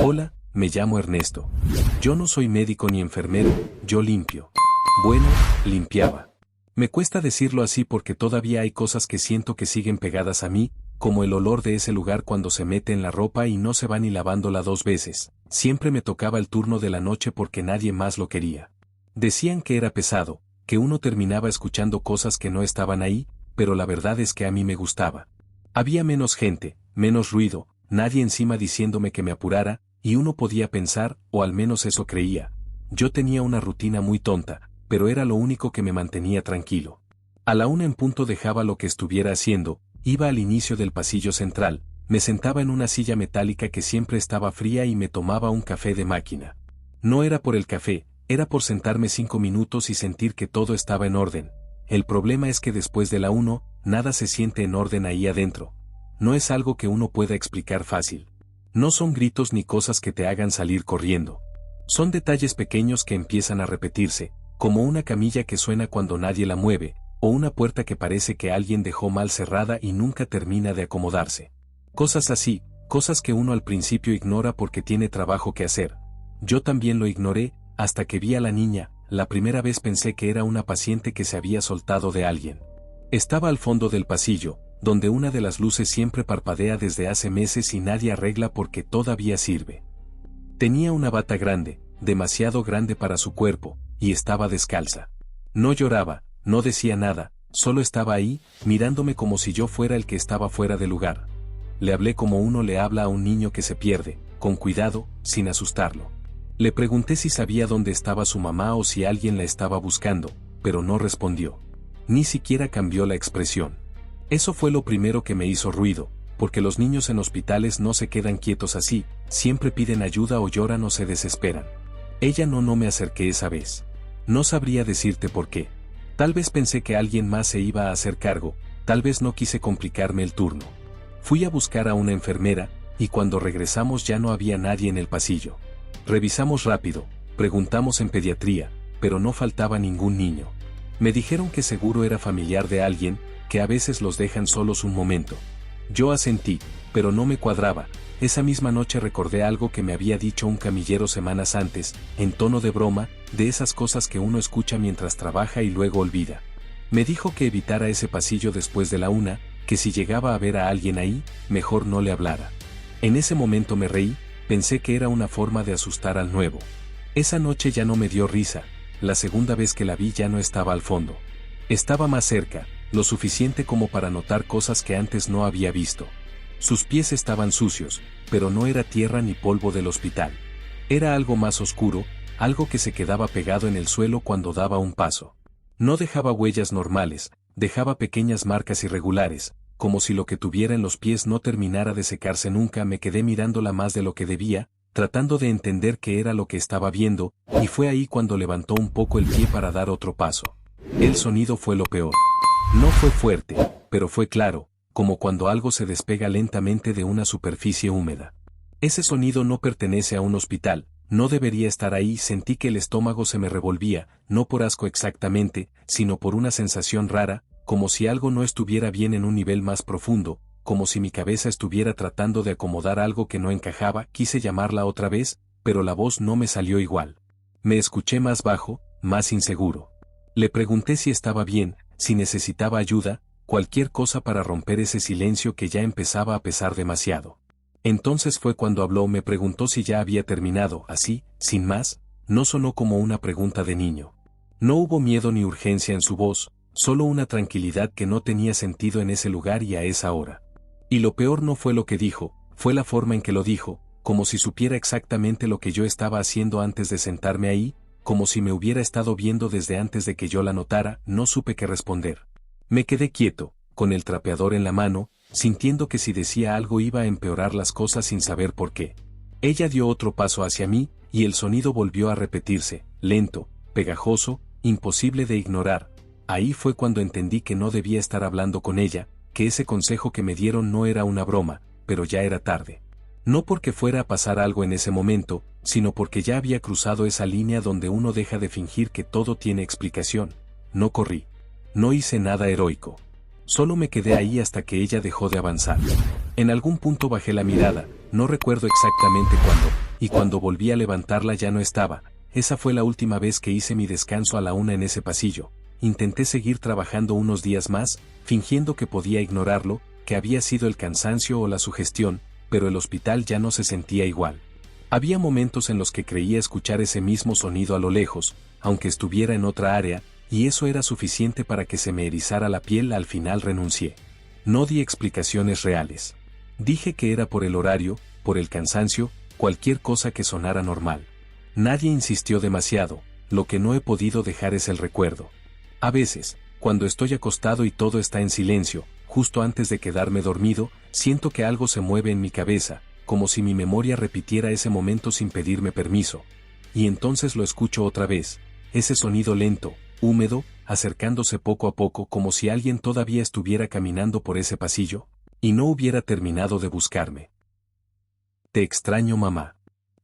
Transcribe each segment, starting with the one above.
Hola, me llamo Ernesto. Yo no soy médico ni enfermero, yo limpio. Bueno, limpiaba. Me cuesta decirlo así porque todavía hay cosas que siento que siguen pegadas a mí, como el olor de ese lugar cuando se mete en la ropa y no se va ni lavándola 2 veces. Siempre me tocaba el turno de la noche porque nadie más lo quería. Decían que era pesado, que uno terminaba escuchando cosas que no estaban ahí, pero la verdad es que a mí me gustaba. Había menos gente, menos ruido, nadie encima diciéndome que me apurara, y uno podía pensar, o al menos eso creía. Yo tenía una rutina muy tonta, pero era lo único que me mantenía tranquilo. A la 1 en punto dejaba lo que estuviera haciendo, iba al inicio del pasillo central, me sentaba en una silla metálica que siempre estaba fría y me tomaba un café de máquina. No era por el café, era por sentarme 5 minutos y sentir que todo estaba en orden. El problema es que después de la 1, nada se siente en orden ahí adentro. No es algo que uno pueda explicar fácil. No son gritos ni cosas que te hagan salir corriendo. Son detalles pequeños que empiezan a repetirse, como una camilla que suena cuando nadie la mueve, o una puerta que parece que alguien dejó mal cerrada y nunca termina de acomodarse. Cosas así, cosas que uno al principio ignora porque tiene trabajo que hacer. Yo también lo ignoré, hasta que vi a la niña. La primera vez pensé que era una paciente que se había soltado de alguien. Estaba al fondo del pasillo, donde una de las luces siempre parpadea desde hace meses y nadie arregla porque todavía sirve. Tenía una bata grande, demasiado grande para su cuerpo, y estaba descalza. No lloraba, no decía nada, solo estaba ahí, mirándome como si yo fuera el que estaba fuera de lugar. Le hablé como uno le habla a un niño que se pierde, con cuidado, sin asustarlo. Le pregunté si sabía dónde estaba su mamá o si alguien la estaba buscando, pero no respondió. Ni siquiera cambió la expresión. Eso fue lo primero que me hizo ruido, porque los niños en hospitales no se quedan quietos así, siempre piden ayuda o lloran o se desesperan. Ella no me acerqué esa vez. No sabría decirte por qué. Tal vez pensé que alguien más se iba a hacer cargo, tal vez no quise complicarme el turno. Fui a buscar a una enfermera, y cuando regresamos ya no había nadie en el pasillo. Revisamos rápido, preguntamos en pediatría, pero no faltaba ningún niño. Me dijeron que seguro era familiar de alguien, que a veces los dejan solos un momento. Yo asentí, pero no me cuadraba. Esa misma noche recordé algo que me había dicho un camillero semanas antes, en tono de broma, de esas cosas que uno escucha mientras trabaja y luego olvida. Me dijo que evitara ese pasillo después de la 1, que si llegaba a ver a alguien ahí, mejor no le hablara. En ese momento me reí, pensé que era una forma de asustar al nuevo. Esa noche ya no me dio risa, la segunda vez que la vi ya no estaba al fondo. Estaba más cerca, lo suficiente como para notar cosas que antes no había visto. Sus pies estaban sucios, pero no era tierra ni polvo del hospital. Era algo más oscuro, algo que se quedaba pegado en el suelo cuando daba un paso. No dejaba huellas normales, dejaba pequeñas marcas irregulares, como si lo que tuviera en los pies no terminara de secarse nunca. Me quedé mirándola más de lo que debía, tratando de entender qué era lo que estaba viendo, y fue ahí cuando levantó un poco el pie para dar otro paso. El sonido fue lo peor. No fue fuerte, pero fue claro, como cuando algo se despega lentamente de una superficie húmeda. Ese sonido no pertenece a un hospital, no debería estar ahí. Sentí que el estómago se me revolvía, no por asco exactamente, sino por una sensación rara, como si algo no estuviera bien en un nivel más profundo, como si mi cabeza estuviera tratando de acomodar algo que no encajaba. Quise llamarla otra vez, pero la voz no me salió igual. Me escuché más bajo, más inseguro. Le pregunté si estaba bien, si necesitaba ayuda, cualquier cosa para romper ese silencio que ya empezaba a pesar demasiado. Entonces fue cuando habló. Me preguntó si ya había terminado. Así, sin más, no sonó como una pregunta de niño. No hubo miedo ni urgencia en su voz, solo una tranquilidad que no tenía sentido en ese lugar y a esa hora. Y lo peor no fue lo que dijo, fue la forma en que lo dijo, como si supiera exactamente lo que yo estaba haciendo antes de sentarme ahí, como si me hubiera estado viendo desde antes de que yo la notara. No supe qué responder. Me quedé quieto, con el trapeador en la mano, sintiendo que si decía algo iba a empeorar las cosas sin saber por qué. Ella dio otro paso hacia mí, y el sonido volvió a repetirse, lento, pegajoso, imposible de ignorar. Ahí fue cuando entendí que no debía estar hablando con ella, que ese consejo que me dieron no era una broma, pero ya era tarde. No porque fuera a pasar algo en ese momento, sino porque ya había cruzado esa línea donde uno deja de fingir que todo tiene explicación. No corrí. No hice nada heroico. Solo me quedé ahí hasta que ella dejó de avanzar. En algún punto bajé la mirada, no recuerdo exactamente cuándo, y cuando volví a levantarla ya no estaba. Esa fue la última vez que hice mi descanso a la 1 en ese pasillo. Intenté seguir trabajando unos días más, fingiendo que podía ignorarlo, que había sido el cansancio o la sugestión, pero el hospital ya no se sentía igual. Había momentos en los que creía escuchar ese mismo sonido a lo lejos, aunque estuviera en otra área, y eso era suficiente para que se me erizara la piel. Al final renuncié. No di explicaciones reales. Dije que era por el horario, por el cansancio, cualquier cosa que sonara normal. Nadie insistió demasiado, lo que no he podido dejar es el recuerdo. A veces, cuando estoy acostado y todo está en silencio, justo antes de quedarme dormido, siento que algo se mueve en mi cabeza, como si mi memoria repitiera ese momento sin pedirme permiso. Y entonces lo escucho otra vez, ese sonido lento, húmedo, acercándose poco a poco como si alguien todavía estuviera caminando por ese pasillo, y no hubiera terminado de buscarme. Te extraño, mamá.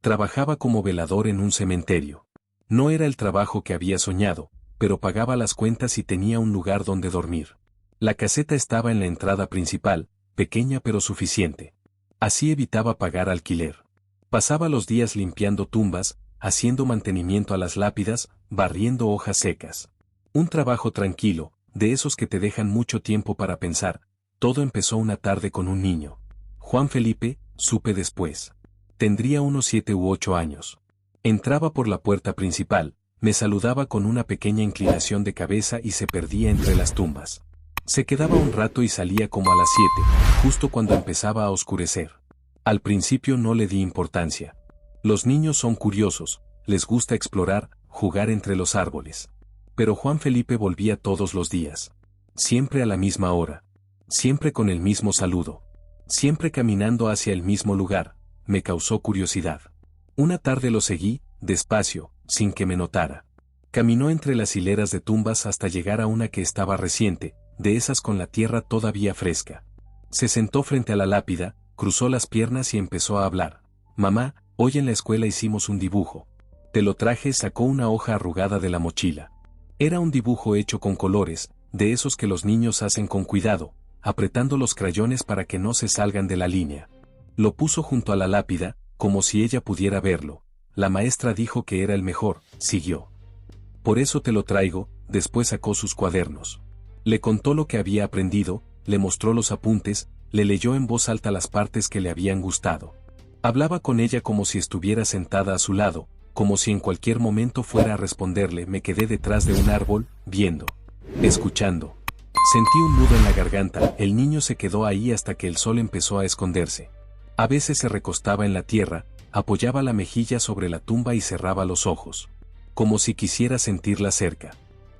Trabajaba como velador en un cementerio. No era el trabajo que había soñado, pero pagaba las cuentas y tenía un lugar donde dormir. La caseta estaba en la entrada principal, pequeña pero suficiente. Así evitaba pagar alquiler. Pasaba los días limpiando tumbas, haciendo mantenimiento a las lápidas, barriendo hojas secas. Un trabajo tranquilo, de esos que te dejan mucho tiempo para pensar. Todo empezó una tarde con un niño. Juan Felipe, supe después. Tendría unos 7 u 8 años. Entraba por la puerta principal, me saludaba con una pequeña inclinación de cabeza y se perdía entre las tumbas. Se quedaba un rato y salía como a las 7, justo cuando empezaba a oscurecer. Al principio no le di importancia. Los niños son curiosos, les gusta explorar, jugar entre los árboles. Pero Juan Felipe volvía todos los días. Siempre a la misma hora. Siempre con el mismo saludo. Siempre caminando hacia el mismo lugar. Me causó curiosidad. Una tarde lo seguí, despacio, sin que me notara. Caminó entre las hileras de tumbas hasta llegar a una que estaba reciente, de esas con la tierra todavía fresca. Se sentó frente a la lápida, cruzó las piernas y empezó a hablar. Mamá, hoy en la escuela hicimos un dibujo. Te lo traje. Sacó una hoja arrugada de la mochila. Era un dibujo hecho con colores, de esos que los niños hacen con cuidado, apretando los crayones para que no se salgan de la línea. Lo puso junto a la lápida, como si ella pudiera verlo. La maestra dijo que era el mejor, siguió. Por eso te lo traigo. Después sacó sus cuadernos. Le contó lo que había aprendido, le mostró los apuntes, le leyó en voz alta las partes que le habían gustado. Hablaba con ella como si estuviera sentada a su lado, como si en cualquier momento fuera a responderle. Me quedé detrás de un árbol, viendo, escuchando. Sentí un nudo en la garganta. El niño se quedó ahí hasta que el sol empezó a esconderse. A veces se recostaba en la tierra, apoyaba la mejilla sobre la tumba y cerraba los ojos. Como si quisiera sentirla cerca.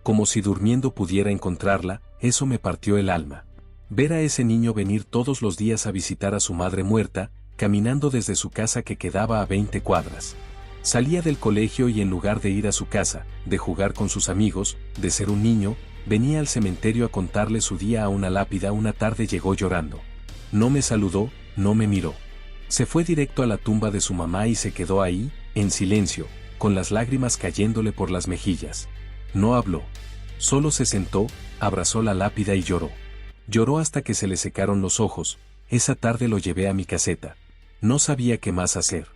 Como si durmiendo pudiera encontrarla. Eso me partió el alma. Ver a ese niño venir todos los días a visitar a su madre muerta, caminando desde su casa que quedaba a 20 cuadras. Salía del colegio y en lugar de ir a su casa, de jugar con sus amigos, de ser un niño, venía al cementerio a contarle su día a una lápida. Una tarde llegó llorando. No me saludó, no me miró. Se fue directo a la tumba de su mamá y se quedó ahí, en silencio, con las lágrimas cayéndole por las mejillas. No habló. Solo se sentó, abrazó la lápida y lloró. Lloró hasta que se le secaron los ojos. Esa tarde lo llevé a mi caseta. No sabía qué más hacer.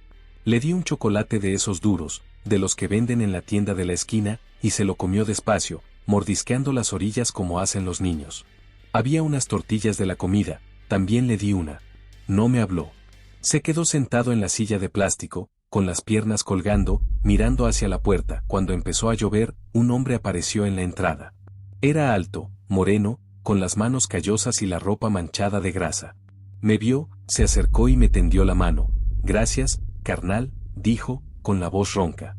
Le di un chocolate de esos duros, de los que venden en la tienda de la esquina, y se lo comió despacio, mordisqueando las orillas como hacen los niños. Había unas tortillas de la comida, también le di una. No me habló. Se quedó sentado en la silla de plástico, con las piernas colgando, mirando hacia la puerta. Cuando empezó a llover, un hombre apareció en la entrada. Era alto, moreno, con las manos callosas y la ropa manchada de grasa. Me vio, se acercó y me tendió la mano. Gracias, carnal, dijo, con la voz ronca.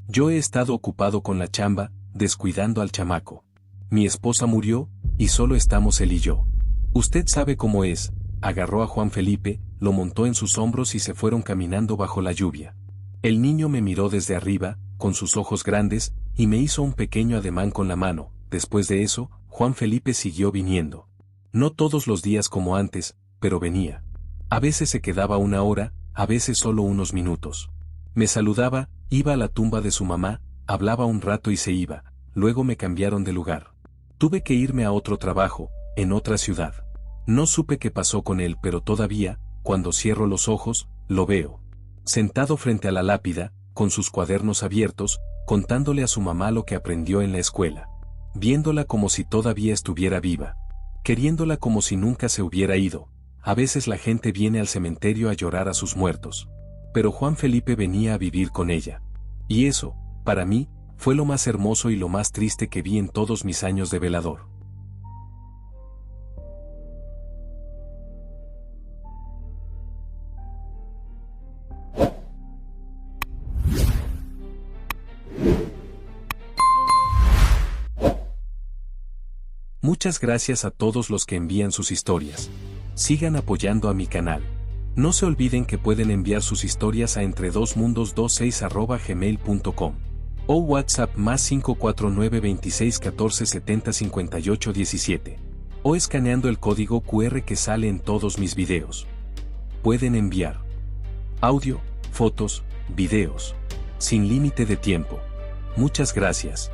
Yo he estado ocupado con la chamba, descuidando al chamaco. Mi esposa murió, y solo estamos él y yo. Usted sabe cómo es. Agarró a Juan Felipe, lo montó en sus hombros y se fueron caminando bajo la lluvia. El niño me miró desde arriba, con sus ojos grandes, y me hizo un pequeño ademán con la mano. Después de eso, Juan Felipe siguió viniendo. No todos los días como antes, pero venía. A veces se quedaba una hora, a veces solo unos minutos. Me saludaba, iba a la tumba de su mamá, hablaba un rato y se iba. Luego me cambiaron de lugar. Tuve que irme a otro trabajo, en otra ciudad. No supe qué pasó con él, pero todavía, cuando cierro los ojos, lo veo. sentado frente a la lápida, con sus cuadernos abiertos, contándole a su mamá lo que aprendió en la escuela, viéndola como si todavía estuviera viva, queriéndola como si nunca se hubiera ido. A veces la gente viene al cementerio a llorar a sus muertos, pero Juan Felipe venía a vivir con ella. Y eso, para mí, fue lo más hermoso y lo más triste que vi en todos mis años de velador. Muchas gracias a todos los que envían sus historias. Sigan apoyando a mi canal. No se olviden que pueden enviar sus historias a entredosmundos26@gmail.com o WhatsApp +549 26 14 70 58 17 o escaneando el código QR que sale en todos mis videos. Pueden enviar audio, fotos, videos, sin límite de tiempo. Muchas gracias.